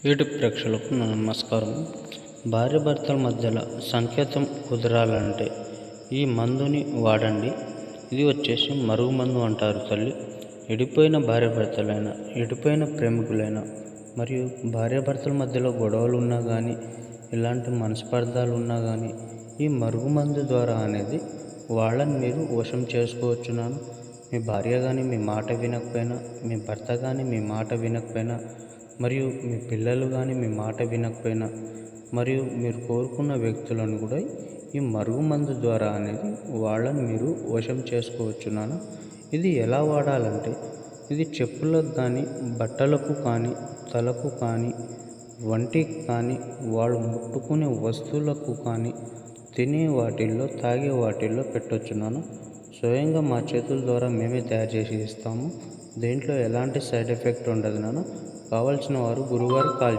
YouTube ప్రేక్షకులకు నా నమస్కారం. భార్యాభర్తల మధ్యలో సంకేతం కుదరాలంటే ఈ మందుని వాడండి. ఇది వచ్చేసి మరుగు మందు అంటారు తల్లి. ఎడిపోయిన భార్యాభర్తలైనా, ఎడిపోయిన ప్రేమికులైనా, మరియు భార్యాభర్తల మధ్యలో గొడవలు ఉన్నా కానీ, ఇలాంటి మనస్పర్ధాలు ఉన్నా కానీ ఈ మరుగు మందు ద్వారా అనేది వాళ్ళని మీరు వశం చేసుకోవచ్చున్నాను. మీ భార్య కానీ మీ మాట వినకపోయినా, మీ భర్త కానీ మీ మాట వినకపోయినా, మరియు మీ పిల్లలు కానీ మీ మాట వినకపోయినా, మరియు మీరు కోరుకున్న వ్యక్తులను కూడా ఈ మరుగు మందు ద్వారా అనేది వాళ్ళని మీరు వశం చేసుకోవచ్చున్నాను. ఇది ఎలా వాడాలంటే, ఇది చెప్పులకు కానీ, బట్టలకు కానీ, తలకు కానీ, వంటికి కానీ, వాళ్ళు ముట్టుకునే వస్తువులకు కానీ, తినే వాటిల్లో, తాగే వాటిల్లో పెట్టొచ్చున్నాను. స్వయంగా మా చేతుల ద్వారా మేమే తయారు చేసి ఇస్తాము. దీంట్లో ఎలాంటి సైడ్ ఎఫెక్ట్ ఉండదు నాన్న. కావాల్సిన వారు గురువారు కాల్